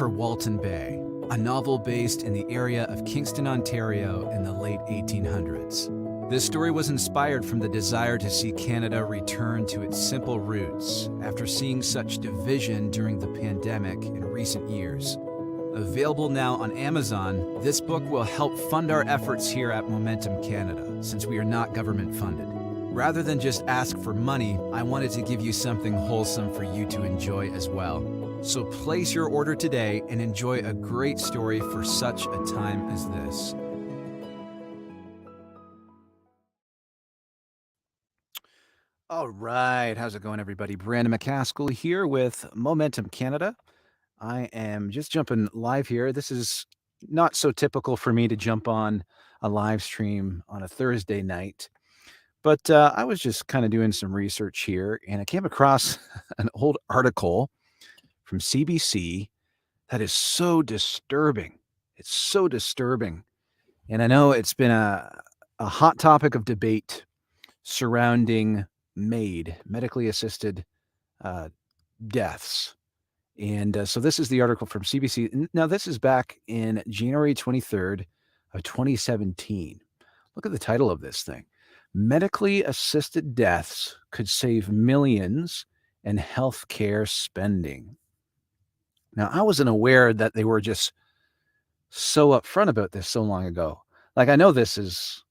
for Walton Bay, a novel based in the area of Kingston, Ontario in the late 1800s. This story was inspired from the desire to see Canada return to its simple roots after seeing such division during the pandemic in recent years. Available now on Amazon, this book will help fund our efforts here at Momentum Canada, since we are not government funded. Rather than just ask for money, I wanted to give you something wholesome for you to enjoy as well. So place your order today and enjoy a great story for such a time as this. All right, how's it going, everybody? Brandon McCaskill here with Momentum Canada. I am just jumping live here. This is not so typical for me to jump on a live stream on a Thursday night, but I was just kind of doing some research here, and I came across an old article from CBC that is so disturbing. It's so disturbing. And I know it's been a hot topic of debate surrounding MAID, medically assisted deaths. And so this is the article from CBC. Now, this is back in January 23rd of 2017. Look at the title of this thing. Medically assisted deaths could save millions in healthcare spending. Now, I wasn't aware that they were just so upfront about this so long ago. Like, I know this is,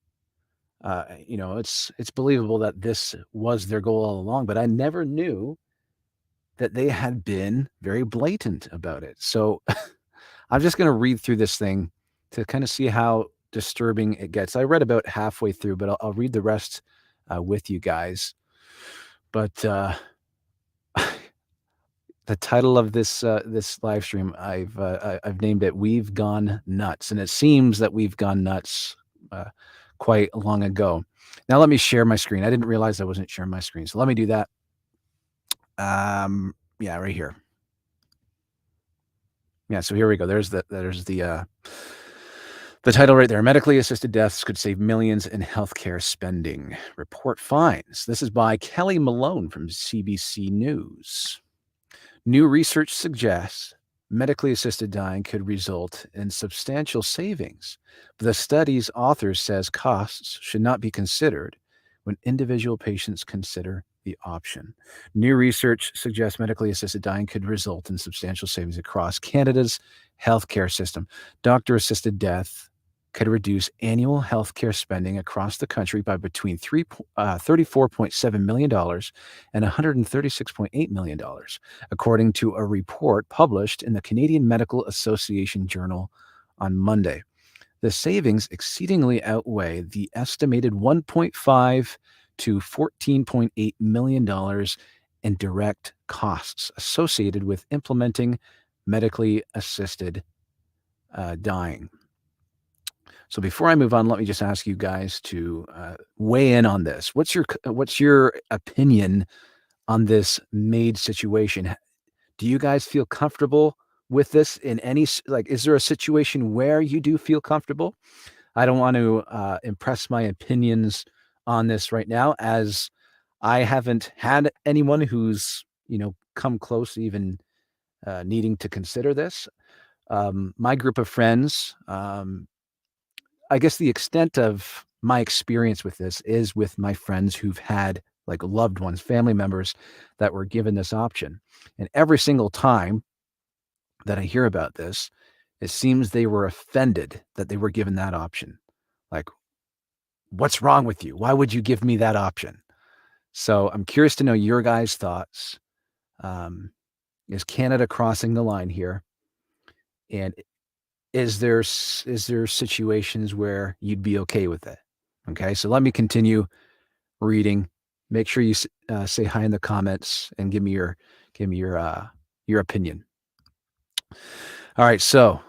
it's believable that this was their goal all along, but I never knew that they had been very blatant about it. So I'm just going to read through this thing to kind of see how disturbing it gets. I read about halfway through, but I'll read the rest with you guys. But the title of this live stream, I've named it "We've Gone Nuts," and it seems that we've gone nuts quite long ago. Now let me share my screen. I didn't realize I wasn't sharing my screen, so let me do that. Yeah, right here. Yeah, so here we go. There's the title right there. Medically assisted deaths could save millions in healthcare spending. Report finds. This is by Kelly Malone from CBC News. New research suggests medically assisted dying could result in substantial savings. The study's author says costs should not be considered when individual patients consider the option. New research suggests medically assisted dying could result in substantial savings across Canada's healthcare system. Doctor-assisted death could reduce annual healthcare spending across the country by between $34.7 million and $136.8 million, according to a report published in the Canadian Medical Association Journal on Monday. The savings exceedingly outweigh the estimated $1.5 to $14.8 million in direct costs associated with implementing medically assisted dying. So before I move on, let me just ask you guys to weigh in on this. What's your opinion on this MAID situation? Do you guys feel comfortable with this in any, like, is there a situation where you do feel comfortable? I don't want to impress my opinions on this right now, as I haven't had anyone who's, come close to even needing to consider this. My group of friends, I guess the extent of my experience with this is with my friends who've had like loved ones, family members that were given this option. And every single time that I hear about this, it seems they were offended that they were given that option. Like, what's wrong with you? Why would you give me that option? So I'm curious to know your guys' thoughts. Is Canada crossing the line here? And is there situations where you'd be okay with it? Okay, so let me continue reading. Make sure you say hi in the comments and give me your opinion. All right, so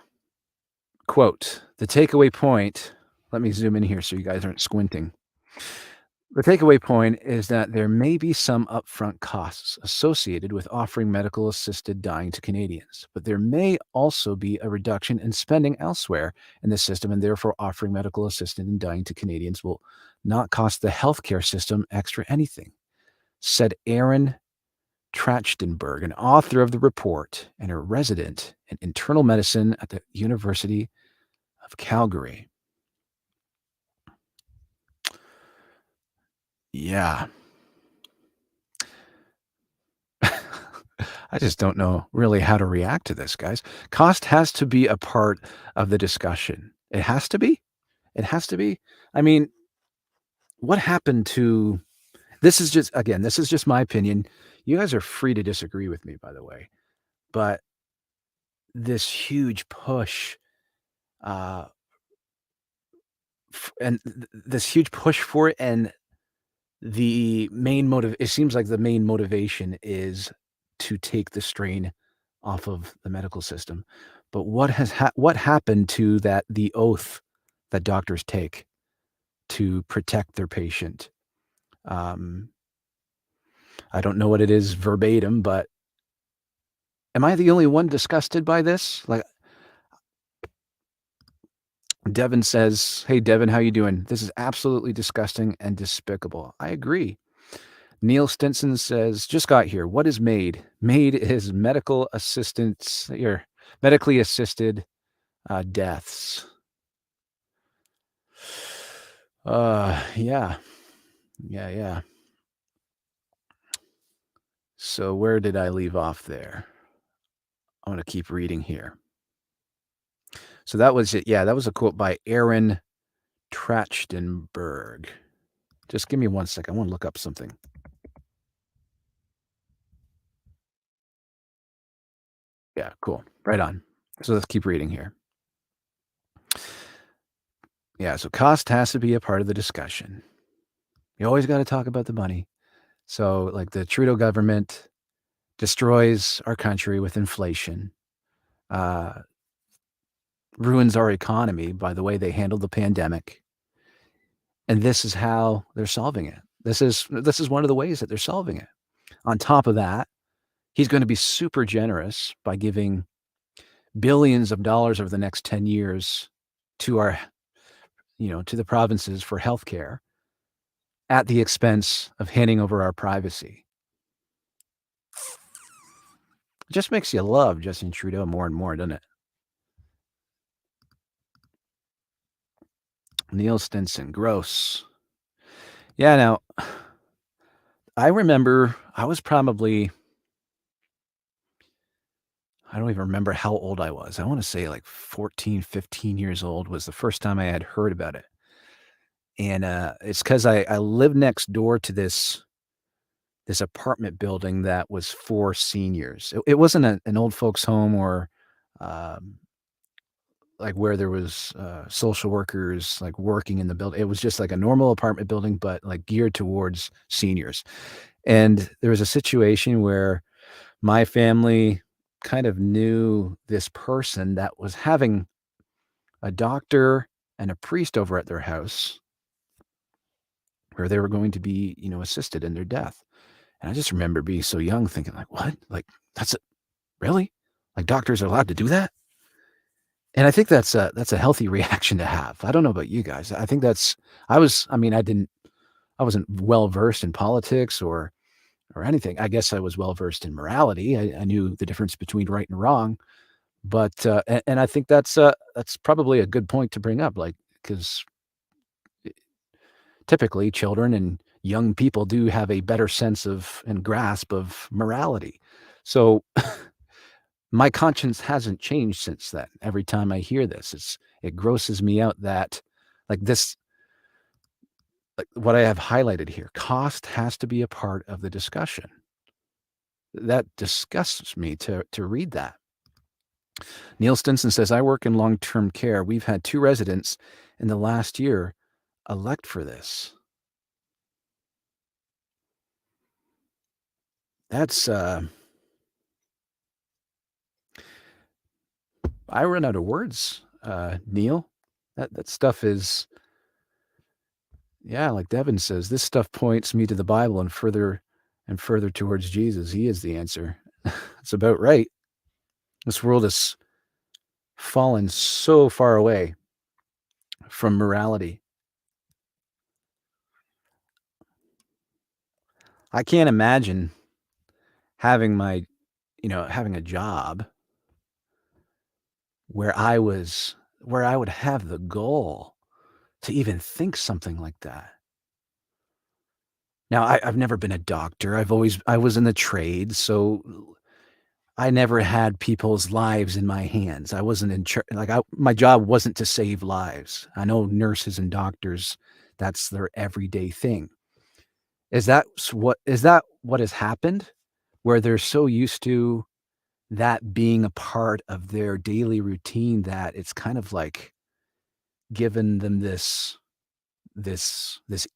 quote, the takeaway point, let me zoom in here so you guys aren't squinting. The takeaway point is that there may be some upfront costs associated with offering medical assisted dying to Canadians, but there may also be a reduction in spending elsewhere in the system, and therefore offering medical assisted dying to Canadians will not cost the healthcare system extra anything, said Aaron Trachtenberg, an author of the report and a resident in internal medicine at the University of Calgary. Yeah. I just don't know really how to react to this, guys. Cost has to be a part of the discussion. It has to be. It has to be. I mean, what happened to this is just again, this is just my opinion. You guys are free to disagree with me, by the way. But this huge push, uh, this huge push for it, and the main motive. It seems like the main motivation is to take the strain off of the medical system. But what happened to the oath that doctors take to protect their patient? Um, I don't know what it is verbatim, but am I the only one disgusted by this? Like Devin says, "Hey Devin, how you doing? This is absolutely disgusting and despicable." I agree. Neil Stinson says, "Just got here. What is MAID? MAID is medical assistance or medically assisted deaths." Yeah, yeah. So where did I leave off there? I'm gonna keep reading here. So that was it. Yeah, that was a quote by Aaron Trachtenberg. Just give me 1 second. I want to look up something. Yeah, cool. Right on. So let's keep reading here. Yeah, so cost has to be a part of the discussion. You always got to talk about the money. So, like the Trudeau government destroys our country with inflation, uh, ruins our economy by the way they handled the pandemic, and this is how they're solving it. This is one of the ways that they're solving it. On top of that, he's going to be super generous by giving billions of dollars over the next 10 years to our, to the provinces for healthcare at the expense of handing over our privacy. It just makes you love Justin Trudeau more and more, doesn't it? Neil Stinson, gross. Yeah, now I remember I was probably, I don't even remember how old I was. I want to say like 14, 15 years old was the first time I had heard about it. And it's because I lived next door to this apartment building that was for seniors. It wasn't an old folks home or um, like where there was social workers like working in the building. It was just like a normal apartment building, but like geared towards seniors. And there was a situation where my family kind of knew this person that was having a doctor and a priest over at their house where they were going to be, assisted in their death. And I just remember being so young thinking like, "What? Like, that's it? Really? Like doctors are allowed to do that?" And I think that's a healthy reaction to have. I don't know about you guys. I think I wasn't well versed in politics or anything. I guess I was well versed in morality. I knew the difference between right and wrong. But and I think that's probably a good point to bring up, like because typically children and young people do have a better sense of and grasp of morality. So my conscience hasn't changed since then. Every time I hear this, it grosses me out that like this like what I have highlighted here, cost has to be a part of the discussion. That disgusts me to read that. Neil Stinson says, "I work in long-term care. We've had 2 residents in the last year elect for this." That's, I run out of words, Neil. That stuff is yeah, like Devin says, "This stuff points me to the Bible and further towards Jesus. He is the answer." It's about right. This world has fallen so far away from morality. I can't imagine having my, having a job where I would have the goal to even think something like that. Now, I've never been a doctor. I was in the trade, so I never had people's lives in my hands. I wasn't in charge. Like, my job wasn't to save lives. I know nurses and doctors, that's their everyday thing. Is that what has happened? Where they're so used to that being a part of their daily routine that it's kind of like given them this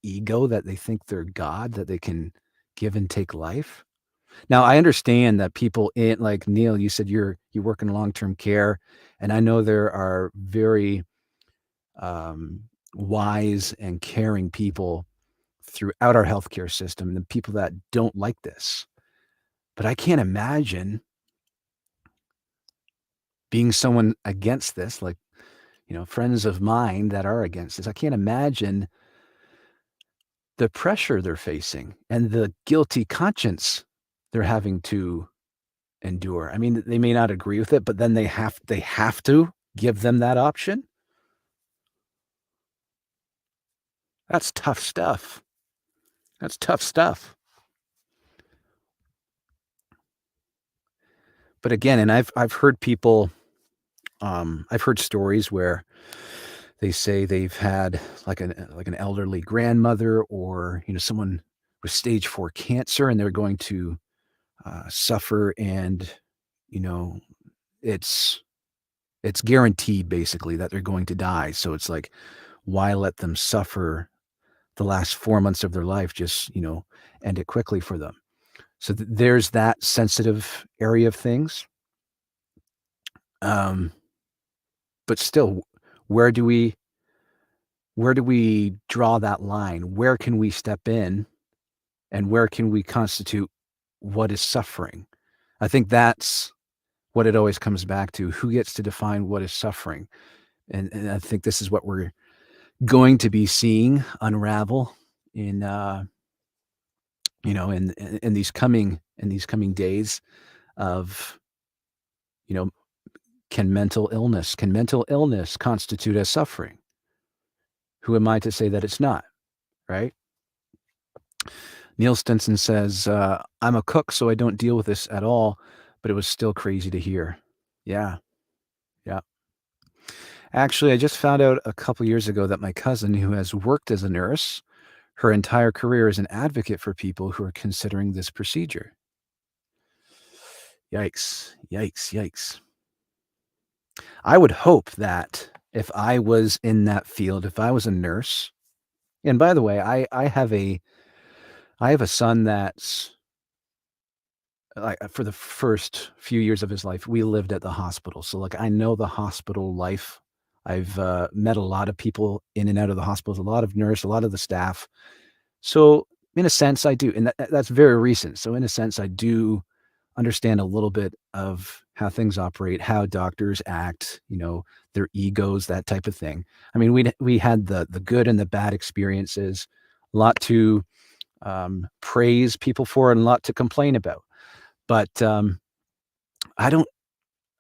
ego that they think they're God, that they can give and take life? Now, I understand that people in like Neil, you said you work in long-term care, and I know there are very, um, wise and caring people throughout our healthcare system, and the people that don't like this. But I can't imagine being someone against this, like, friends of mine that are against this. I can't imagine the pressure they're facing and the guilty conscience they're having to endure. I mean, they may not agree with it, but then they have to give them that option. That's tough stuff. That's tough stuff. But again, and I've heard people, I've heard stories where they say they've had like an elderly grandmother or, someone with stage 4 cancer, and they're going to, suffer, and, you know, it's it's guaranteed basically that they're going to die. So it's like, why let them suffer the last 4 months of their life? Just, end it quickly for them. So there's that sensitive area of things. Um, but still, where do we where do we draw that line? Where can we step in, and where can we constitute what is suffering? I think that's what it always comes back to. Who gets to define what is suffering? And I think this is what we're going to be seeing unravel in, in these coming days of, you know, can mental illness constitute as suffering? Who am I to say that it's not, right? Neil Stinson says, "I'm a cook, so I don't deal with this at all, but it was still crazy to hear." Yeah, yeah. Actually, I just found out a couple years ago that my cousin, who has worked as a nurse her entire career, is an advocate for people who are considering this procedure. Yikes, yikes, yikes. I would hope that if I was in that field, if I was a nurse, and by the way, I have a son that's like, for the first few years of his life, we lived at the hospital. So, like, I know the hospital life. I've, met a lot of people in and out of the hospitals, a lot of nurse, a lot of the staff. So, in a sense, I do, and that's very recent. So, in a sense, I do understand a little bit of how things operate, how doctors act, their egos, that type of thing. I mean, we had the good and the bad experiences, a lot to, praise people for and a lot to complain about. But, I don't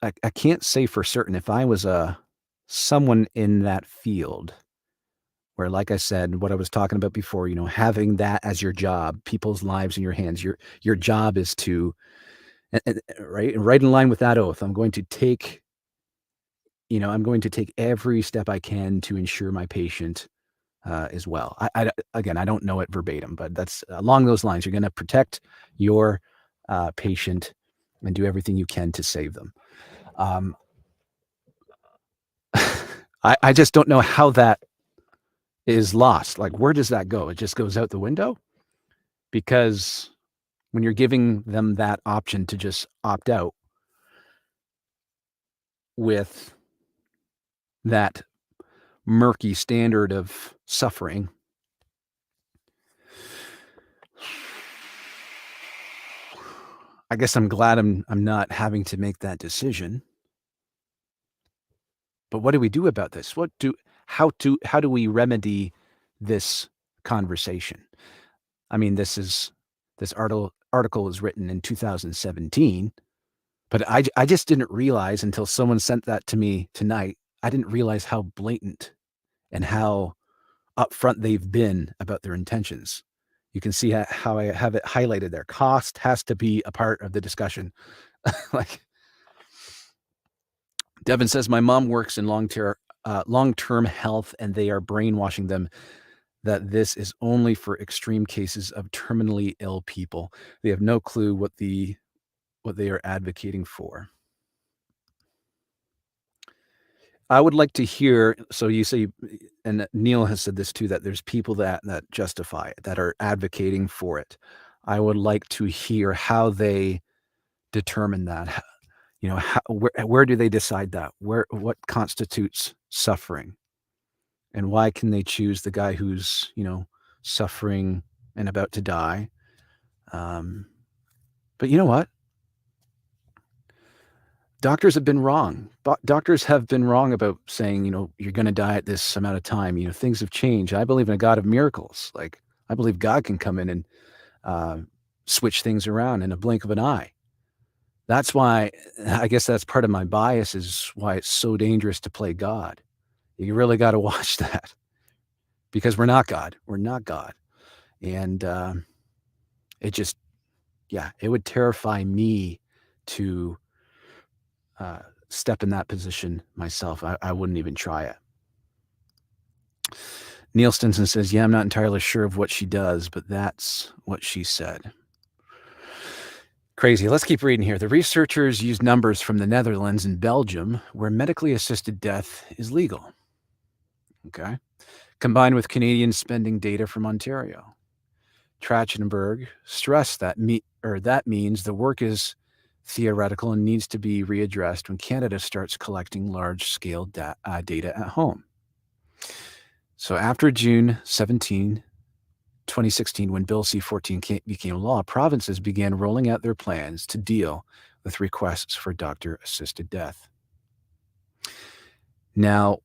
I can't say for certain if I was, someone in that field where, like I said, what I was talking about before, having that as your job, people's lives in your hands. Your job is to, right in line with that oath, I'm going to take every step I can to ensure my patient, is well. Again, I don't know it verbatim, but that's along those lines. You're gonna protect your, patient and do everything you can to save them. Um, I just don't know how that is lost. Like, where does that go? It just goes out the window? Because when you're giving them that option to just opt out with that murky standard of suffering, I guess I'm glad I'm not having to make that decision. But what do we do about this? How do we remedy this conversation? I mean, this article was written in 2017, but I just didn't realize until someone sent that to me tonight. I didn't realize how blatant and how upfront they've been about their intentions. You can see how I have it highlighted there. Cost has to be a part of the discussion. Like Devin says, my mom works in long-term health, and they are brainwashing them that this is only for extreme cases of terminally ill people. They have no clue what they are advocating for. I would like to hear, so you say, and Neil has said this too, that there's people that justify it, that are advocating for it. I would like to hear how they determine that. Where do they decide that? What constitutes suffering? And why can they choose the guy who's, suffering and about to die? But you know what? Doctors have been wrong. Doctors have been wrong about saying, you're going to die at this amount of time. Things have changed. I believe in a God of miracles. Like, I believe God can come in and switch things around in a blink of an eye. That's why, I guess that's part of my bias, is why it's so dangerous to play God. You really got to watch that, because we're not God. We're not God. And it just, it would terrify me to step in that position myself. I wouldn't even try it. Neil Stinson says, I'm not entirely sure of what she does, but that's what she said. Crazy. Let's keep reading here. The researchers used numbers from the Netherlands and Belgium, where medically assisted death is legal. Okay. Combined with Canadian spending data from Ontario. Trachtenberg stressed that means the work is theoretical and needs to be readdressed when Canada starts collecting large-scale data at home. So after June 17, 2016, when Bill C-14 became law, provinces began rolling out their plans to deal with requests for doctor-assisted death. Now,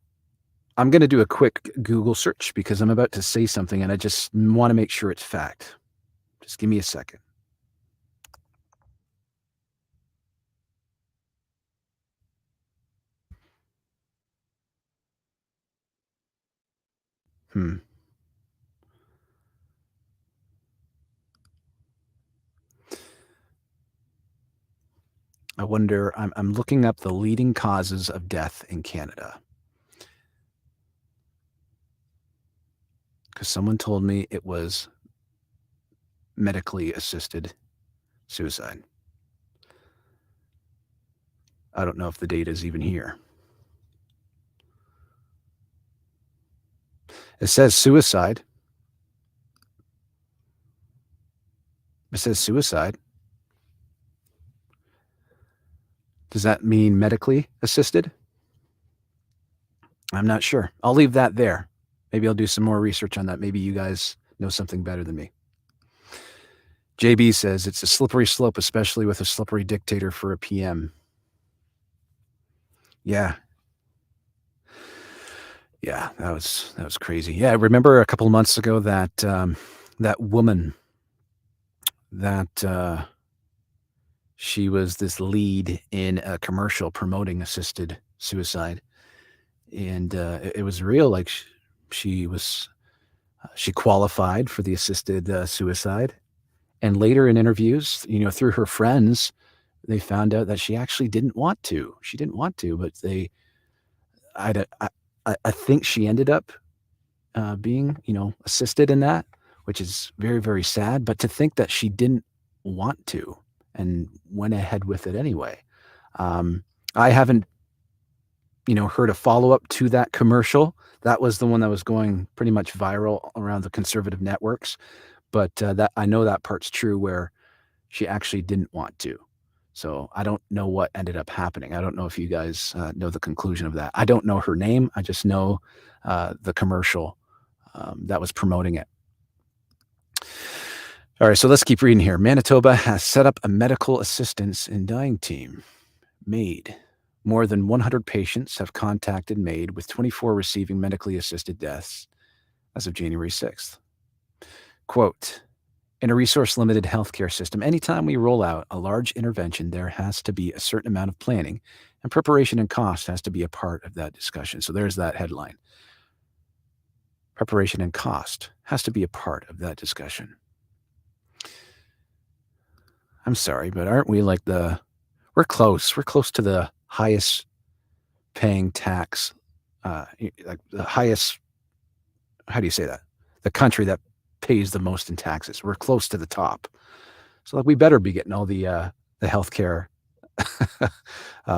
I'm going to do a quick Google search because I'm about to say something and I just want to make sure it's fact. Just give me a second. I wonder, I'm looking up the leading causes of death in Canada, because someone told me it was medically assisted suicide. I don't know if the data is even here. It says suicide. It says suicide. Does that mean medically assisted? I'm not sure. I'll leave that there. Maybe I'll do some more research on that. Maybe you guys know something better than me. JB says it's a slippery slope, especially with a slippery dictator for a PM. Yeah. Yeah, that was crazy. Yeah, I remember a couple of months ago that that woman that she was this lead in a commercial promoting assisted suicide, and it was real. Like she qualified for the assisted suicide, and later in interviews, through her friends, they found out that she actually didn't want to. She didn't want to, but I think she ended up being, assisted in that, which is very, very sad. But to think that she didn't want to and went ahead with it anyway. I haven't, heard a follow-up to that commercial. That was the one that was going pretty much viral around the conservative networks. But that I know that part's true, where she actually didn't want to. So I don't know what ended up happening. I don't know if you guys know the conclusion of that. I don't know her name. I just know the commercial that was promoting it. All right, so let's keep reading here. Manitoba has set up a medical assistance in dying team, MAID. More than 100 patients have contacted MAID, with 24 receiving medically assisted deaths as of January 6th. Quote, In a resource-limited healthcare system, anytime we roll out a large intervention, there has to be a certain amount of planning, and preparation and cost has to be a part of that discussion. So there's that headline. Preparation and cost has to be a part of that discussion. I'm sorry, but aren't we like we're close. We're close to the highest paying tax, like the highest, how do you say that? The country that pays the most in taxes. We're close to the top. So like we better be getting all the health care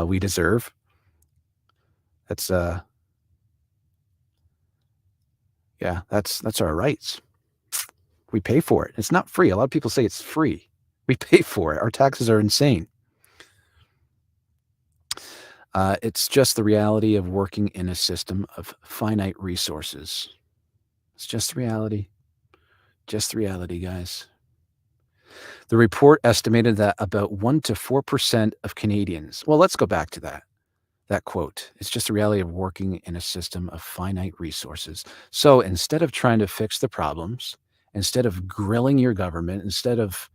we deserve. That's yeah, that's our rights. We pay for it. It's not free. A lot of people say it's free. We pay for it. Our taxes are insane. It's just the reality of working in a system of finite resources. It's just the reality. Just the reality, guys. The report estimated that about 1 to 4% of Canadians, well, let's go back to that quote. It's just the reality of working in a system of finite resources. So instead of trying to fix the problems, instead of grilling your government, instead of,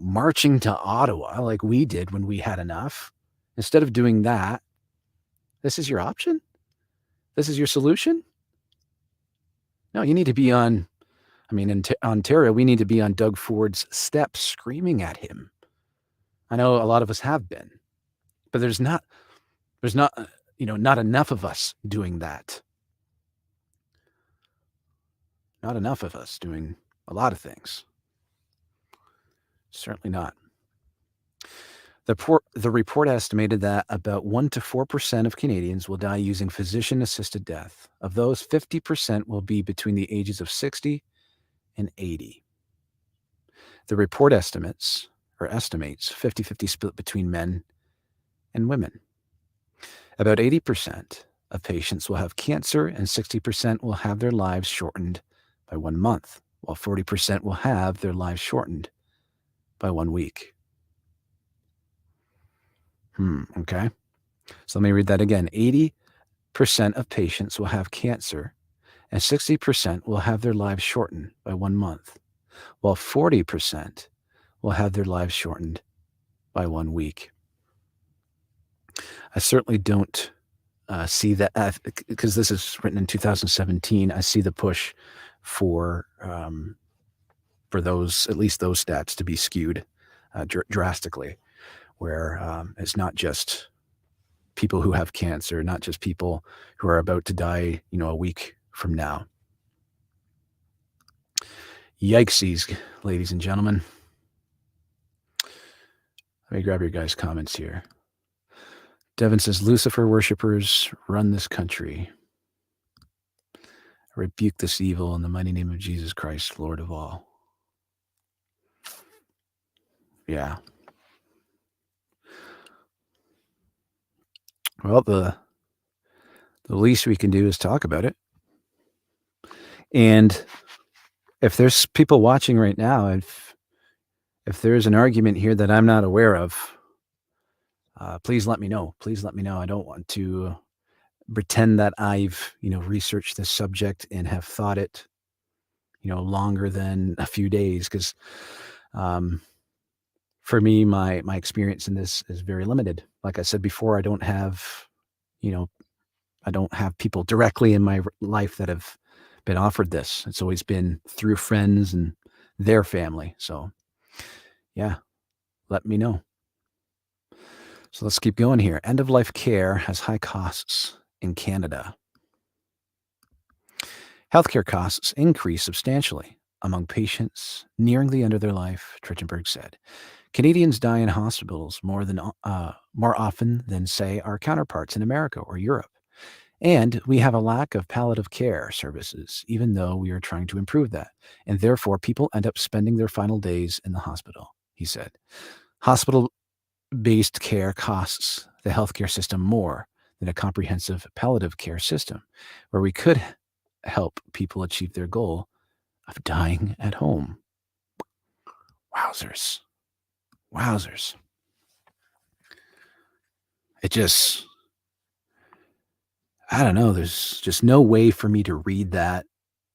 marching to Ottawa like we did when we had enough, instead of doing that, this is your option? This is your solution? No, you need to be in Ontario, we need to be on Doug Ford's steps screaming at him. I know a lot of us have been, but there's not, not enough of us doing that. Not enough of us doing a lot of things. Certainly not. The report estimated that about 1 to 4% of Canadians will die using physician-assisted death. Of those, 50% will be between the ages of 60 and 80. The report estimates 50-50 split between men and women. About 80% of patients will have cancer and 60% will have their lives shortened by 1 month, while 40% will have their lives shortened by 1 week. Okay. So let me read that again. 80% of patients will have cancer and 60% will have their lives shortened by 1 month, while 40% will have their lives shortened by 1 week. I certainly don't see that because this is written in 2017. I see the push for those, at least those stats, to be skewed drastically, where it's not just people who have cancer, not just people who are about to die, a week from now. Yikesies, ladies and gentlemen. Let me grab your guys' comments here. Devin says, Lucifer worshippers run this country. Rebuke this evil in the mighty name of Jesus Christ, Lord of all. Yeah. Well, the least we can do is talk about it. And if there's people watching right now, if there's an argument here that I'm not aware of, please let me know. Please let me know. I don't want to pretend that I've, researched this subject and have thought it, longer than a few days. Because for me, my experience in this is very limited. Like I said before, I don't have, I don't have people directly in my life that have been offered this. It's always been through friends and their family. So yeah, let me know. So let's keep going here. End-of-life care has high costs in Canada. Healthcare costs increase substantially among patients nearing the end of their life, Trichenberg said. Canadians die in hospitals more often than, say, our counterparts in America or Europe. And we have a lack of palliative care services, even though we are trying to improve that. And therefore, people end up spending their final days in the hospital, he said. Hospital-based care costs the healthcare system more than a comprehensive palliative care system, where we could help people achieve their goal of dying at home. Wowzers. Wowzers. It just, I don't know. There's just no way for me to read that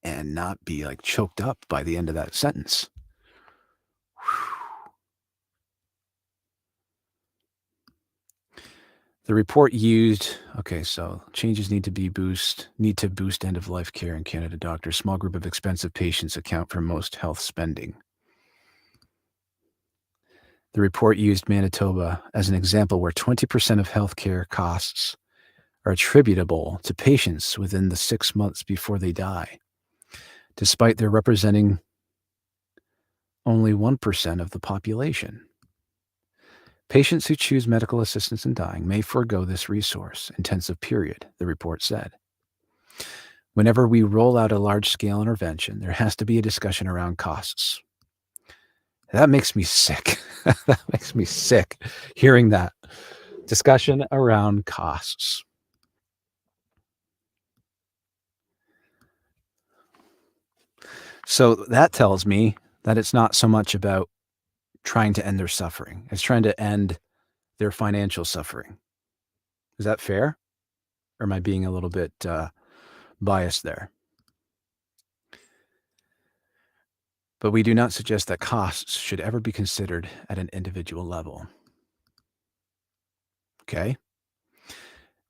and not be like choked up by the end of that sentence. The report used okay, so changes need to boost end of life care in Canada. Doctors, small group of expensive patients account for most health spending. The report used Manitoba as an example where 20% of healthcare costs are attributable to patients within the 6 months before they die, despite their representing only 1% of the population. Patients who choose medical assistance in dying may forego this resource intensive period, the report said. Whenever we roll out a large-scale intervention, there has to be a discussion around costs. That makes me sick. That makes me sick hearing that. Discussion around costs. So that tells me that it's not so much about trying to end their suffering. It's trying to end their financial suffering. Is that fair? Or am I being a little bit biased there? But we do not suggest that costs should ever be considered at an individual level. Okay?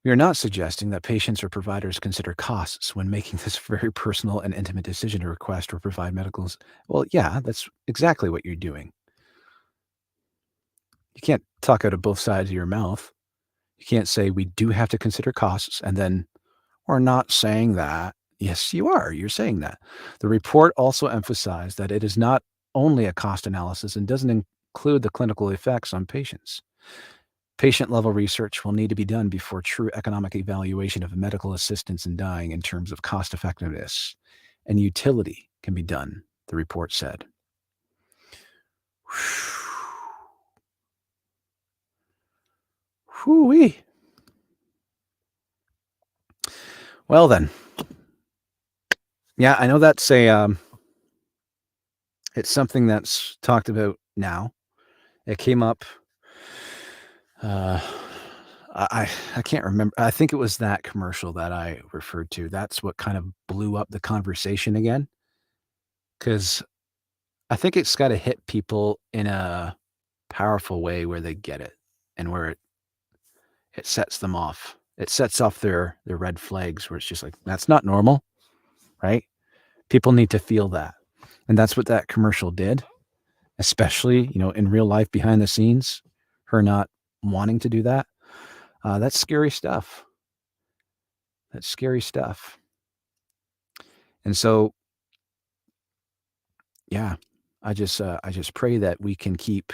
We are not suggesting that patients or providers consider costs when making this very personal and intimate decision to request or provide medical. Well, yeah, that's exactly what you're doing. You can't talk out of both sides of your mouth. You can't say we do have to consider costs and then we're not saying that. Yes, you are. You're saying that. The report also emphasized that it is not only a cost analysis and doesn't include the clinical effects on patients. Patient level research will need to be done before true economic evaluation of medical assistance in dying in terms of cost effectiveness and utility can be done, the report said. Whew-wee. Well then. Yeah, I know that's it's something that's talked about now. It came up I can't remember. I think it was that commercial that I referred to. That's what kind of blew up the conversation again. Because I think it's gotta hit people in a powerful way where they get it and where it sets them off. It sets off their red flags where it's just like, "That's not normal," right? People need to feel that, and that's what that commercial did, especially, in real life behind the scenes, her not wanting to do that. That's scary stuff. That's scary stuff. And so, yeah, I just pray that we can keep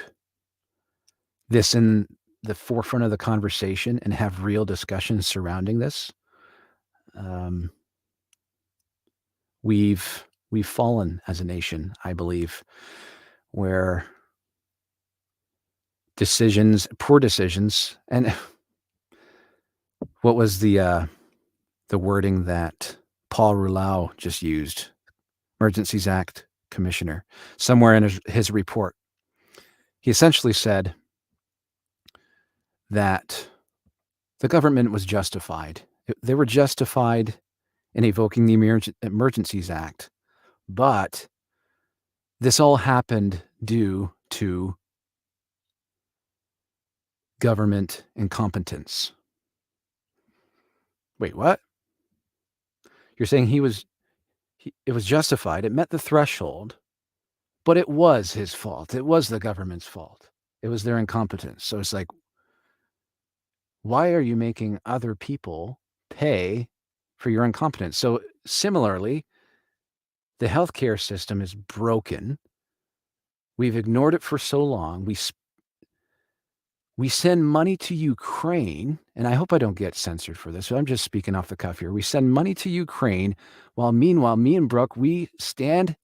this in the forefront of the conversation and have real discussions surrounding this. Um, we've fallen as a nation, I believe, where poor decisions, and what was the wording that Paul Rouleau just used, Emergencies Act commissioner, somewhere in his report. He essentially said that the government was justified. They were justified in evoking the Emergencies Act, but this all happened due to government incompetence. Wait, what? You're saying it was justified, it met the threshold, but it was his fault. It was the government's fault. It was their incompetence. So it's like, why are you making other people pay for your incompetence? So similarly, the healthcare system is broken. We've ignored it for so long. We send money to Ukraine, and I hope I don't get censored for this, but I'm just speaking off the cuff here. We send money to Ukraine while meanwhile, me and Brooke, we stand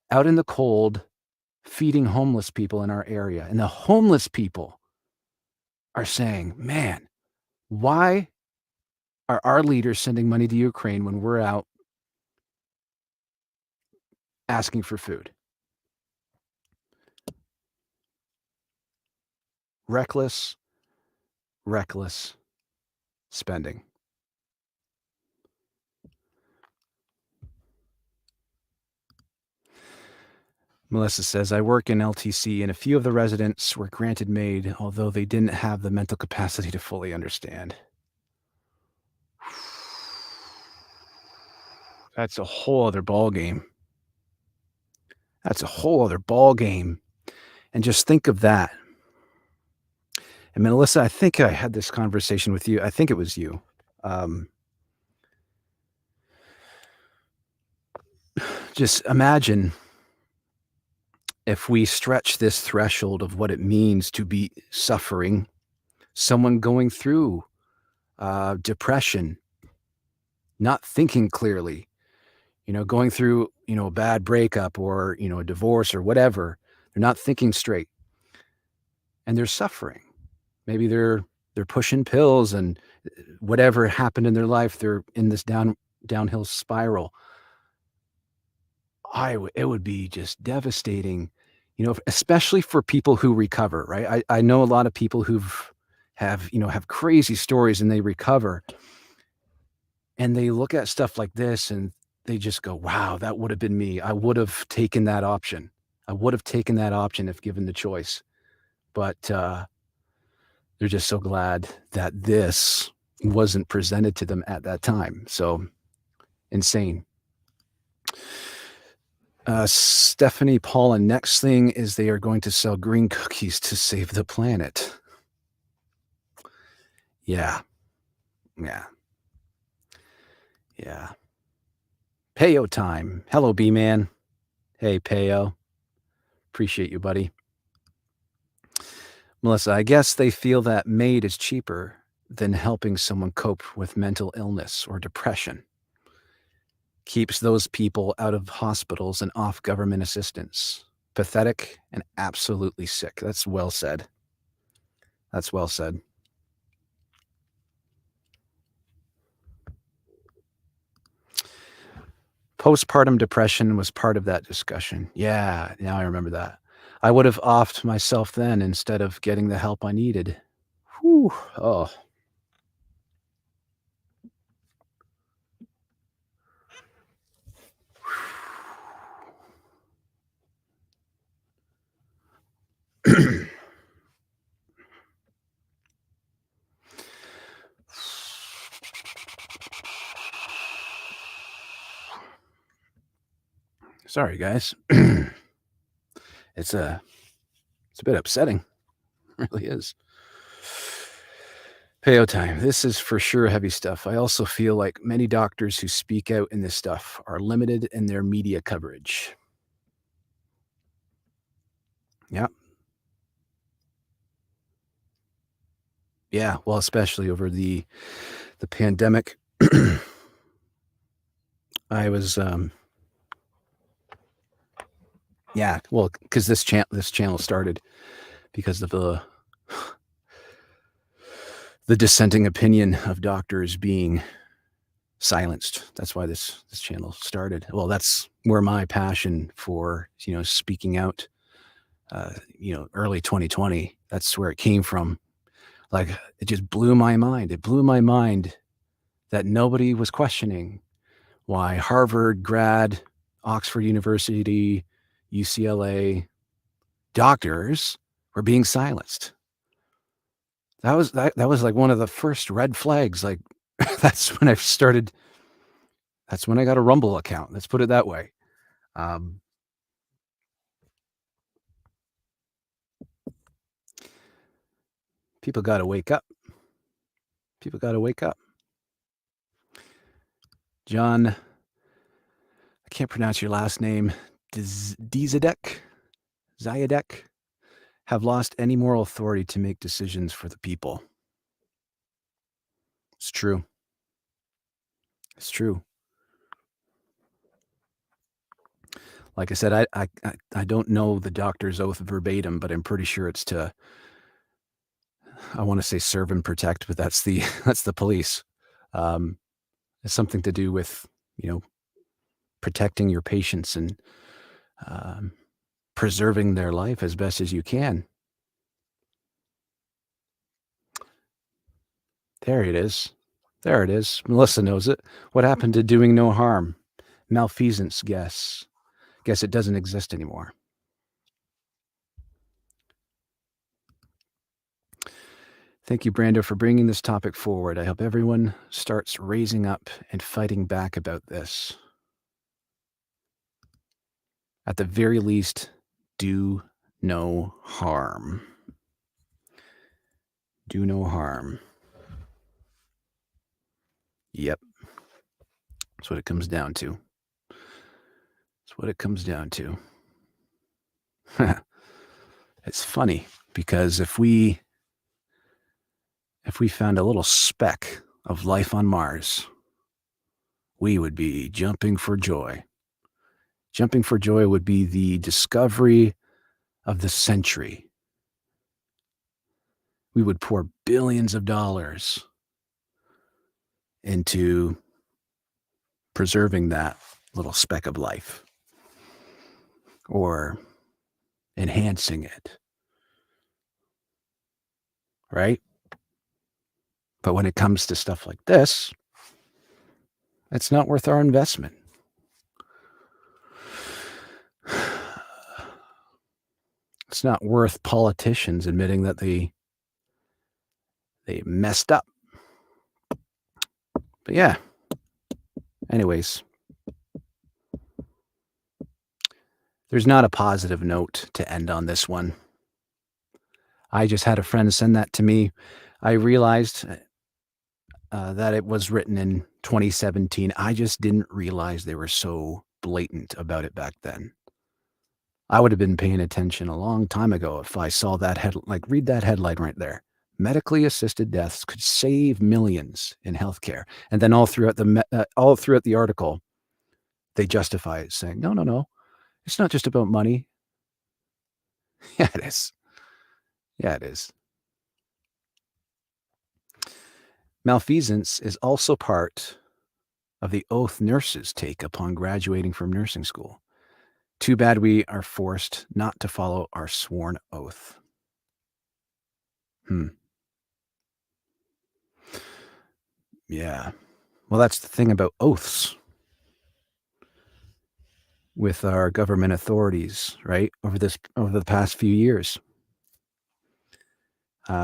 out in the cold feeding homeless people in our area. And the homeless people are saying, man, why are our leaders sending money to Ukraine when we're out asking for food? Reckless, reckless spending. Melissa says, I work in LTC and a few of the residents were granted MAID, although they didn't have the mental capacity to fully understand. That's a whole other ball game. That's a whole other ball game. And just think of that. And Melissa, I think I had this conversation with you. I think it was you. Just imagine if we stretch this threshold of what it means to be suffering, someone going through depression, not thinking clearly, going through, a bad breakup or, a divorce or whatever. They're not thinking straight and they're suffering. Maybe they're pushing pills and whatever happened in their life, they're in this downhill spiral. It would be just devastating, especially for people who recover, right? I know a lot of people have crazy stories and they recover and they look at stuff like this and they just go, wow, that would have been me. I would have taken that option. I would have taken that option if given the choice. But they're just so glad that this wasn't presented to them at that time. So insane. Stephanie Paula, next thing is they are going to sell green cookies to save the planet. Yeah. Payo time. Hello, B-Man. Hey, Payo. Appreciate you, buddy. Melissa, I guess they feel that MAID is cheaper than helping someone cope with mental illness or depression. Keeps those people out of hospitals and off government assistance. Pathetic and absolutely sick. That's well said. That's well said. Postpartum depression was part of that discussion. Yeah, now I remember that. I would have offed myself then instead of getting the help I needed. Whew. Oh. Sorry, guys. It's a bit upsetting. It really is. Payo time. This is for sure heavy stuff. I also feel like many doctors who speak out in this stuff are limited in their media coverage. Yeah. Yeah, well, especially over the pandemic. I was yeah, well, because this channel started because of the dissenting opinion of doctors being silenced. That's why this channel started. Well, that's where my passion for, speaking out, early 2020, that's where it came from. Like, it just blew my mind. It blew my mind that nobody was questioning why Harvard grad, Oxford University, UCLA doctors were being silenced. That was like one of the first red flags. Like, that's when I got a Rumble account. Let's put it that way. People got to wake up. People got to wake up. John, I can't pronounce your last name. Zayadek have lost any moral authority to make decisions for the people. It's true. It's true. Like I said, I don't know the doctor's oath verbatim, but I'm pretty sure it's to, I want to say serve and protect, but that's the police. It's something to do with, protecting your patients and preserving their life as best as you can. There it is. There it is. Melissa knows it. What happened to doing no harm? Malfeasance, guess. Guess it doesn't exist anymore. Thank you, Brando, for bringing this topic forward. I hope everyone starts raising up and fighting back about this. At the very least, do no harm. Do no harm. Yep. That's what it comes down to. That's what it comes down to. It's funny because if we found a little speck of life on Mars, we would be jumping for joy. Jumping for joy would be the discovery of the century. We would pour billions of dollars into preserving that little speck of life or enhancing it. Right? But when it comes to stuff like this, it's not worth our investment. It's not worth politicians admitting that they messed up. But yeah. Anyways, there's not a positive note to end on this one. I just had a friend send that to me. I realized that it was written in 2017. I just didn't realize they were so blatant about it back then. I would have been paying attention a long time ago if I saw that read that headline right there. Medically assisted deaths could save millions in healthcare. And then all throughout the article, they justify it saying, no. It's not just about money. Yeah, it is. Yeah, it is. Malfeasance is also part of the oath nurses take upon graduating from nursing school. Too bad we are forced not to follow our sworn oath. Yeah. Well, that's the thing about oaths with our government authorities, right? Over the past few years.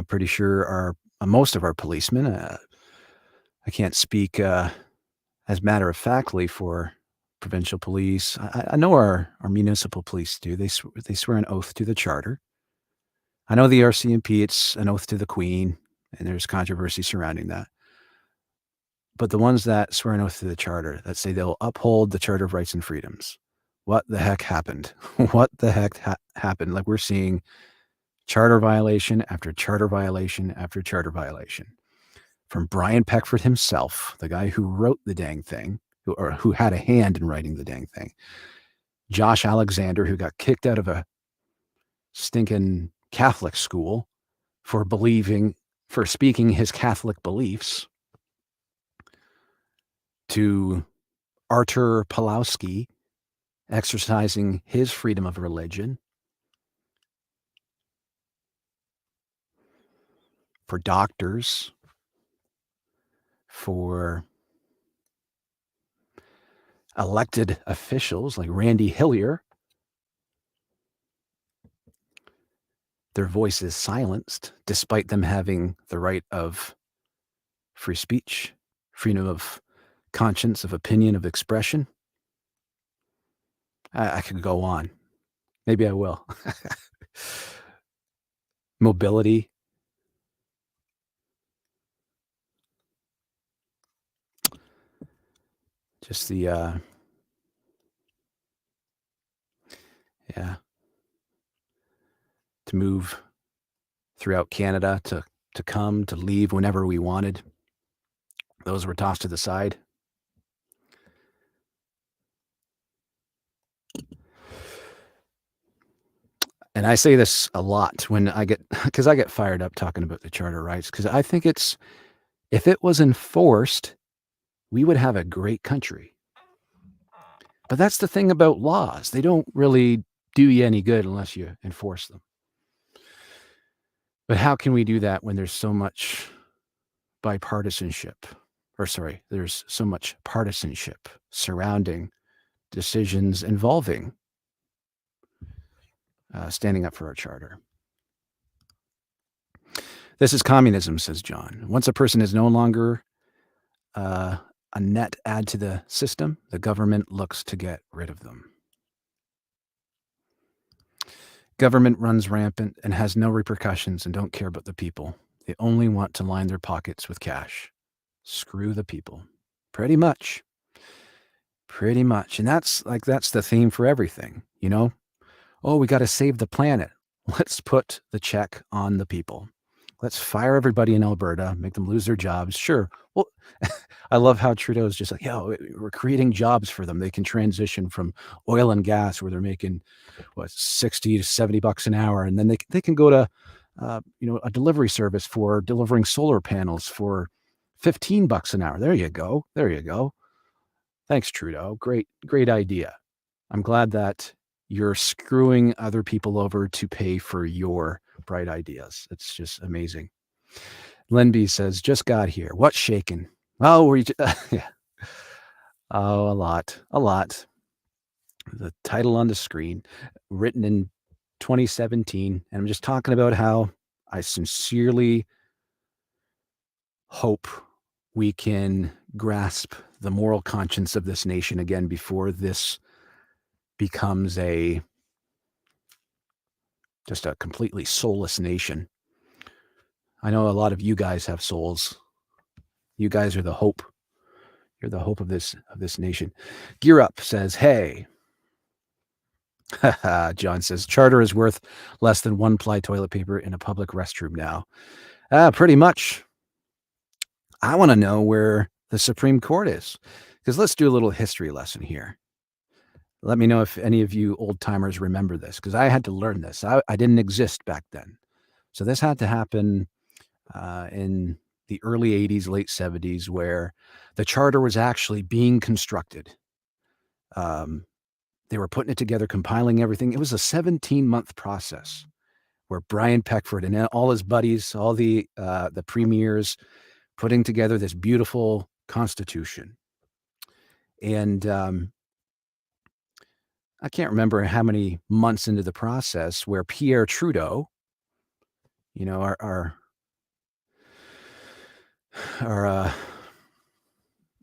Pretty sure most of our policemen, I can't speak as matter of factly for provincial police. I know our municipal police do. They swear an oath to the charter. I know the RCMP, it's an oath to the Queen, and there's controversy surrounding that. But the ones that swear an oath to the charter, that say they'll uphold the Charter of Rights and Freedoms, what the heck happened? What the heck happened? Like, we're seeing charter violation after charter violation after charter violation. From Brian Peckford himself, the guy who wrote the dang thing, who had a hand in writing the dang thing. Josh Alexander, who got kicked out of a stinking Catholic school for speaking his Catholic beliefs, to Artur Pawlowski exercising his freedom of religion, for doctors, for elected officials like Randy Hillier. Their voice is silenced despite them having the right of free speech, freedom of conscience, of opinion, of expression. I could go on. Maybe I will. Mobility. Just the, to move throughout Canada, to come, to leave whenever we wanted. Those were tossed to the side. And I say this a lot because I get fired up talking about the charter rights, because I think if it was enforced, we would have a great country. But that's the thing about laws. They don't really do you any good unless you enforce them. But how can we do that when there's so much there's so much partisanship surrounding decisions involving standing up for our charter? This is communism, says John. Once a person is no longer a net add to the system, the government looks to get rid of them. Government runs rampant and has no repercussions and don't care about the people. They only want to line their pockets with cash. Screw the people. Pretty much. Pretty much. And that's the theme for everything, you know? Oh, we got to save the planet. Let's put the check on the people. Let's fire everybody in Alberta, make them lose their jobs. Sure. Well, I love how Trudeau is just like, yeah, we're creating jobs for them. They can transition from oil and gas where they're making, 60 to 70 bucks an hour. And then they can go to, a delivery service for delivering solar panels for 15 bucks an hour. There you go. There you go. Thanks, Trudeau. Great idea. I'm glad that you're screwing other people over to pay for your bright ideas. It's just amazing. Lenby says, just got here. What's shaking? Oh, were you? Yeah. Oh, a lot. The title on the screen, written in 2017. And I'm just talking about how I sincerely hope we can grasp the moral conscience of this nation again before this becomes just a completely soulless nation. I know a lot of you guys have souls. You guys are the hope. You're the hope of this nation. Gear Up says, hey. John says, charter is worth less than one ply toilet paper in a public restroom now. Pretty much. I want to know where the Supreme Court is, because let's do a little history lesson here. Let me know if any of you old timers remember this, because I had to learn this. I didn't exist back then. So this had to happen in the early 80s, late 70s, where the charter was actually being constructed. They were putting it together, compiling everything. It was a 17-month process where Brian Peckford and all his buddies, all the premiers, putting together this beautiful constitution. And I can't remember how many months into the process where Pierre Trudeau, our I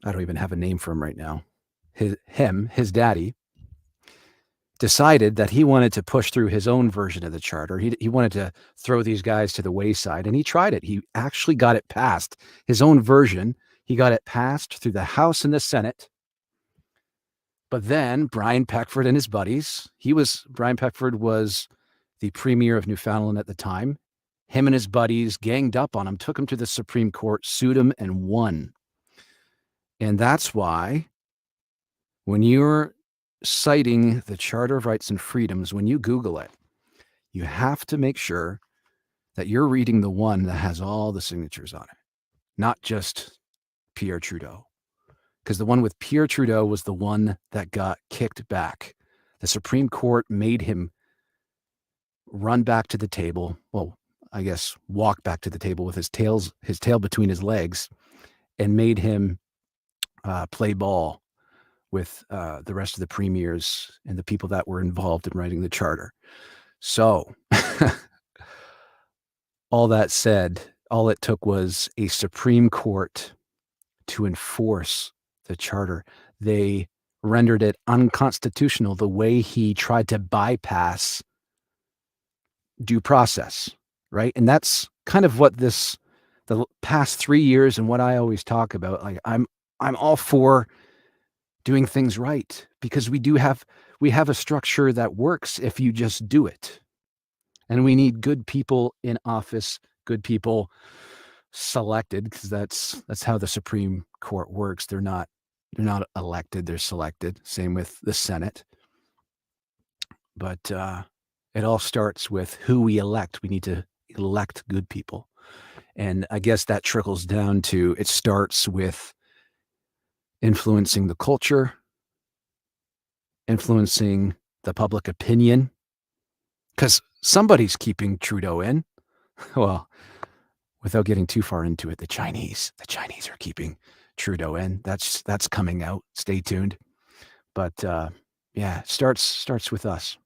don't even have a name for him right now. His daddy, decided that he wanted to push through his own version of the charter. He wanted to throw these guys to the wayside, and he tried it. He actually got it passed. His own version, he got it passed through the House and the Senate. But then Brian Peckford and his buddies, Brian Peckford was the premier of Newfoundland at the time. Him and his buddies ganged up on him, took him to the Supreme Court, sued him, and won. And that's why when you're citing the Charter of Rights and Freedoms, when you Google it, you have to make sure that you're reading the one that has all the signatures on it, not just Pierre Trudeau. Because the one with Pierre Trudeau was the one that got kicked back. The Supreme Court made him run back to the table. Well, I guess walk back to the table with his tail between his legs, and made him play ball with the rest of the premiers and the people that were involved in writing the charter. So all that said, all it took was a Supreme Court to enforce the charter. They rendered it unconstitutional the way he tried to bypass due process, right? And that's kind of what the past 3 years and what I always talk about. Like I'm all for doing things right, because we have a structure that works if you just do it. And we need good people in office, good people selected, because that's how the Supreme Court works. They're not elected, they're selected. Same with the Senate. But it all starts with who we elect. We need to elect good people. And I guess that trickles down to, it starts with influencing the culture, influencing the public opinion, because somebody's keeping Trudeau in. Well, without getting too far into it, the Chinese are keeping Trudeau in. That's coming out. Stay tuned. But yeah, starts with us.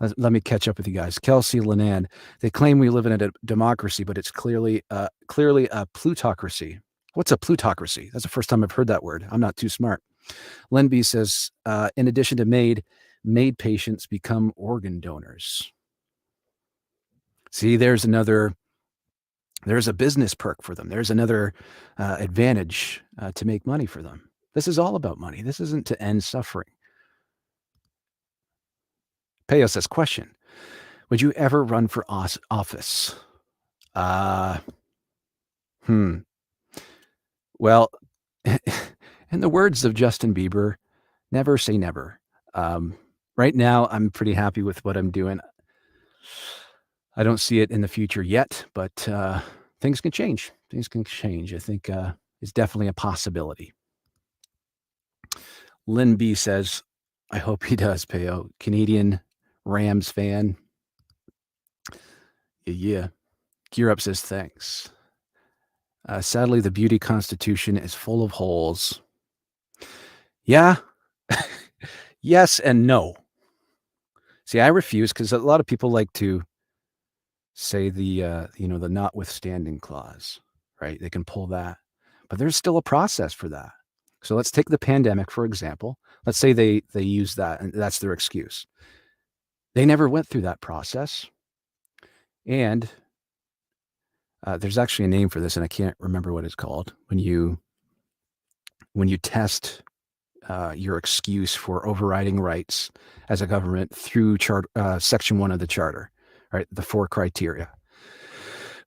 Let me catch up with you guys. Kelsey Lenan, they claim we live in a democracy, but it's clearly a plutocracy. What's a plutocracy? That's the first time I've heard that word. I'm not too smart. Len B says, in addition to MAID patients become organ donors. See, there's a business perk for them. There's another advantage to make money for them. This is all about money. This isn't to end suffering. Peo says, question, would you ever run for office? Well, in the words of Justin Bieber, never say never. Right now, I'm pretty happy with what I'm doing. I don't see it in the future yet, but things can change. Things can change. I think it's definitely a possibility. Lynn B says, I hope he does, Peo. Canadian Rams fan. Yeah. Gear Up says, thanks. Sadly, the beauty constitution is full of holes. Yeah. Yes and no. See, I refuse because a lot of people like to say the notwithstanding clause, right? They can pull that, but there's still a process for that. So let's take the pandemic, for example. Let's say they use that and that's their excuse. They never went through that process. And there's actually a name for this, and I can't remember what it's called. When you test your excuse for overriding rights as a government through Section 1 of the Charter, right? The 4 criteria,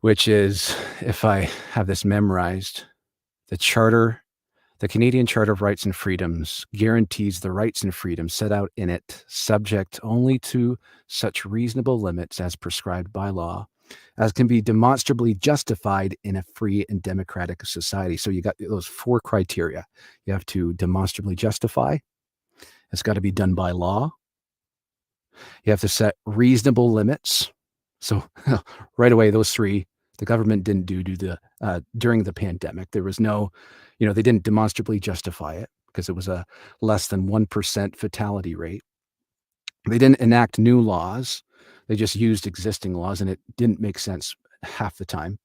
which is, if I have this memorized, the Canadian Charter of Rights and Freedoms guarantees the rights and freedoms set out in it, subject only to such reasonable limits as prescribed by law, as can be demonstrably justified in a free and democratic society. So you got those 4 criteria. You have to demonstrably justify. It's got to be done by law. You have to set reasonable limits. So right away, those 3, the government didn't do during the pandemic. There was no, they didn't demonstrably justify it because it was a less than 1% fatality rate. They didn't enact new laws. They just used existing laws, and it didn't make sense half the time.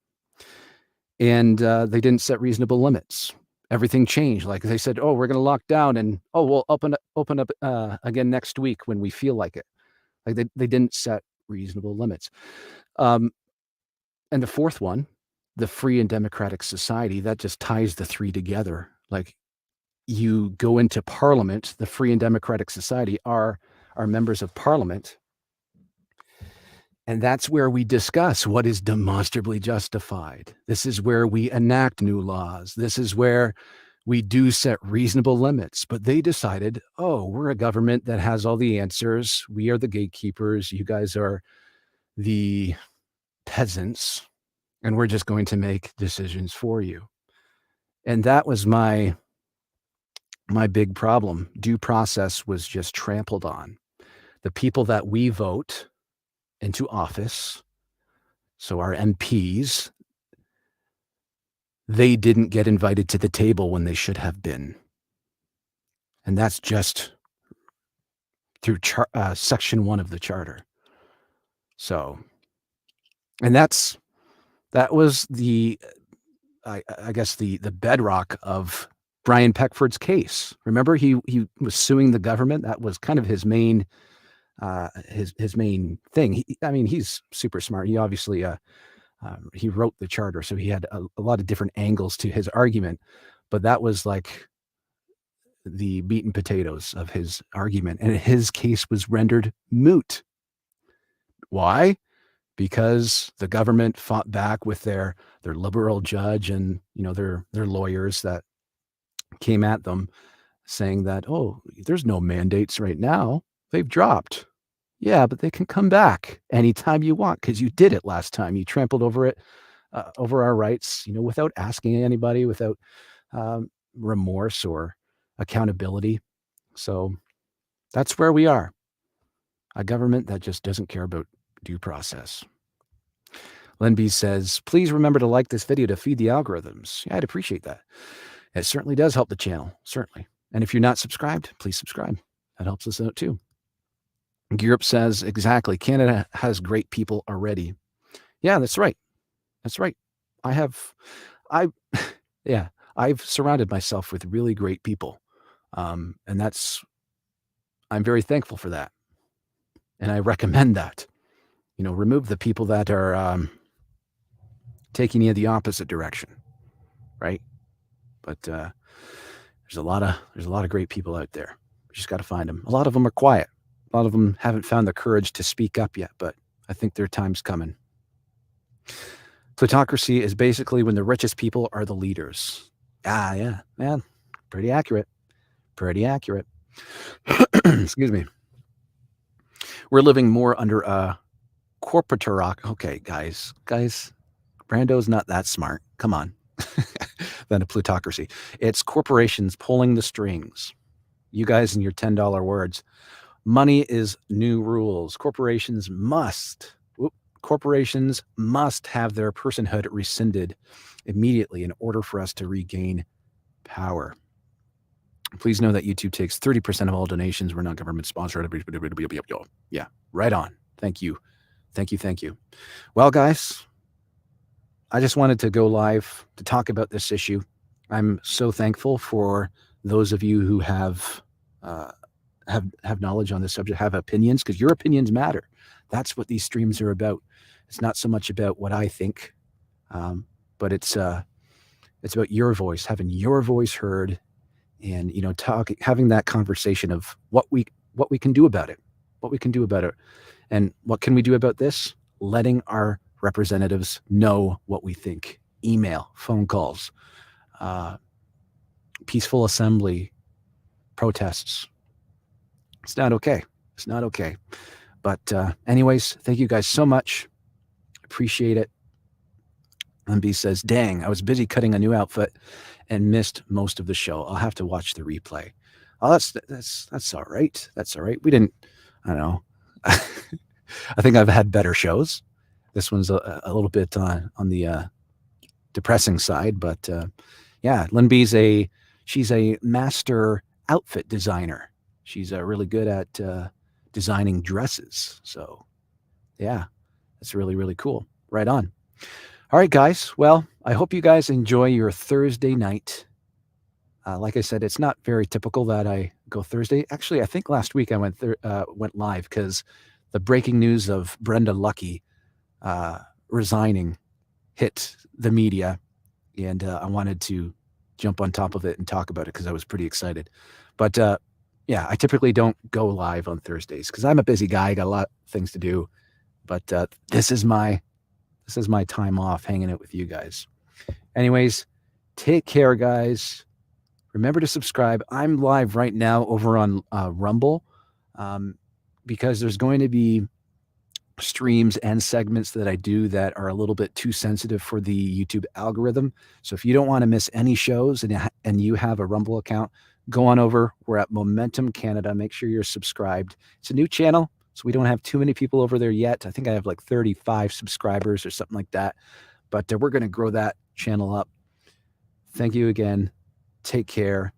And they didn't set reasonable limits. Everything changed. Like they said, oh, we're going to lock down, and we'll open up again next week when we feel like it. Like they didn't set reasonable limits. And the 4th one, the free and democratic society, that just ties the 3 together. Like you go into Parliament, the free and democratic society are members of Parliament. And that's where we discuss what is demonstrably justified. This is where we enact new laws. This is where we do set reasonable limits. But they decided, oh, we're a government that has all the answers. We are the gatekeepers. You guys are the peasants. And we're just going to make decisions for you. And that was my big problem. Due process was just trampled on. The people that we vote into office, so our MPs, they didn't get invited to the table when they should have been. And that's just through Section 1 of the Charter. So, and that was I guess the bedrock of Brian Peckford's case. Remember, he was suing the government. That was kind of his main thing. He's super smart. He obviously he wrote the charter, so he had a lot of different angles to his argument. But that was like the meat and potatoes of his argument, and his case was rendered moot. Why? Because the government fought back with their liberal judge and their lawyers that came at them saying that, oh, there's no mandates right now. They've dropped. Yeah, but they can come back anytime you want because you did it last time. You trampled over it, over our rights, without asking anybody, without remorse or accountability. So that's where we are. A government that just doesn't care about due process. Len B says, please remember to like this video to feed the algorithms. Yeah, I'd appreciate that. It certainly does help the channel, certainly. And if you're not subscribed, please subscribe. That helps us out too. Gear Up says, exactly. Canada has great people already. Yeah, that's right. That's right. I, yeah, I've surrounded myself with really great people. And I'm very thankful for that. And I recommend that. Remove the people that are taking you the opposite direction, right? But there's a lot of great people out there. We just got to find them. A lot of them are quiet. A lot of them haven't found the courage to speak up yet, but I think their time's coming. Plutocracy is basically when the richest people are the leaders. Yeah, man. Pretty accurate. Excuse me. We're living more under a corporatoroc. Okay, guys, Brando's not that smart. Come on. Than a plutocracy. It's corporations pulling the strings. You guys and your $10 words. Money is new rules. Corporations must have their personhood rescinded immediately in order for us to regain power. Please know that YouTube takes 30% of all donations. We're not government sponsored. Yeah, right on. Thank you. Well, guys, I just wanted to go live to talk about this issue. I'm so thankful for those of you who have knowledge on this subject, have opinions, because your opinions matter. That's what these streams are about. It's not so much about what I think, but it's about your voice, having your voice heard, and having that conversation of what we can do about it, and what can we do about this? Letting our representatives know what we think. Email, phone calls, peaceful assembly, protests. It's not okay. But anyways, thank you guys so much. Appreciate it. MB says, dang, I was busy cutting a new outfit and missed most of the show. I'll have to watch the replay. Oh, that's all right. We didn't, I don't know. I think I've had better shows. This one's a little bit on the depressing side, but yeah, Lynn B's she's a master outfit designer. She's really good at designing dresses. So yeah, that's really, really cool. Right on. All right, guys. Well, I hope you guys enjoy your Thursday night. Like I said, it's not very typical that I go Thursday. Actually, I think last week I went live because the breaking news of Brenda Lucki resigning hit the media, and I wanted to jump on top of it and talk about it because I was pretty excited. But yeah, I typically don't go live on Thursdays because I'm a busy guy. I got a lot of things to do. But this is my time off hanging out with you guys. Anyways, take care, guys. Remember to subscribe. I'm live right now over on Rumble because there's going to be streams and segments that I do that are a little bit too sensitive for the YouTube algorithm. So if you don't want to miss any shows and you have a Rumble account, go on over. We're at Momentum Canada. Make sure you're subscribed. It's a new channel, so we don't have too many people over there yet. I think I have like 35 subscribers or something like that. But we're going to grow that channel up. Thank you again. Take care.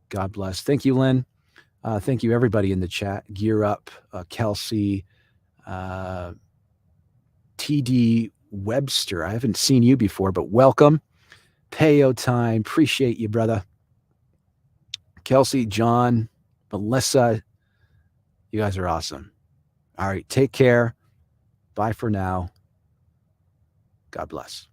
God bless. Thank you, Lynn. Thank you, everybody in the chat. Gear Up, Kelsey, TD Webster. I haven't seen you before, but welcome. Payo Time. Appreciate you, brother. Kelsey, John, Melissa, you guys are awesome. All right, take care. Bye for now. God bless.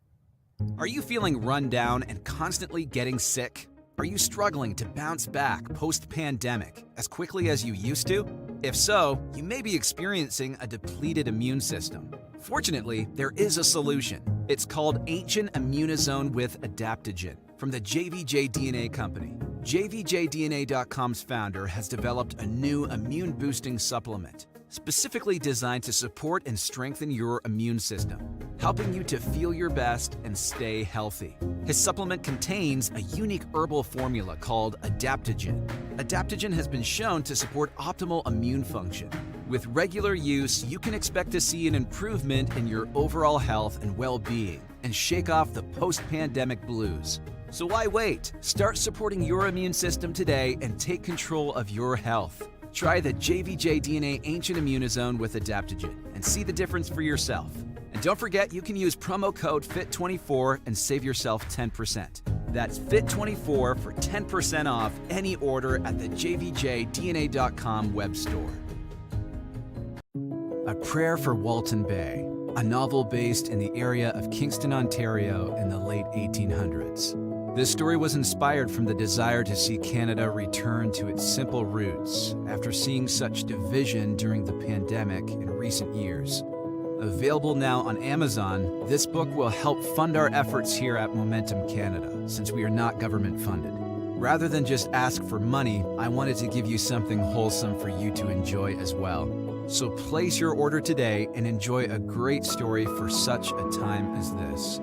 Are you feeling run down and constantly getting sick? Are you struggling to bounce back post-pandemic as quickly as you used to? If so, you may be experiencing a depleted immune system. Fortunately, there is a solution. It's called Ancient Immunizone with Adaptogen from the JVJ DNA company. JVJDNA.com's founder has developed a new immune-boosting supplement specifically designed to support and strengthen your immune system, helping you to feel your best and stay healthy. His supplement contains a unique herbal formula called Adaptogen. Adaptogen has been shown to support optimal immune function. With regular use, you can expect to see an improvement in your overall health and well-being and shake off the post-pandemic blues. So why wait? Start supporting your immune system today and take control of your health. Try the JVJ DNA Ancient Immunizone with Adaptogen and see the difference for yourself. And don't forget, you can use promo code FIT24 and save yourself 10%. That's FIT24 for 10% off any order at the jvjdna.com web store. A Prayer for Walton Bay, a novel based in the area of Kingston, Ontario in the late 1800s. This story was inspired from the desire to see Canada return to its simple roots after seeing such division during the pandemic in recent years. Available now on Amazon, this book will help fund our efforts here at Momentum Canada, since we are not government funded. Rather than just ask for money, I wanted to give you something wholesome for you to enjoy as well. So place your order today and enjoy a great story for such a time as this.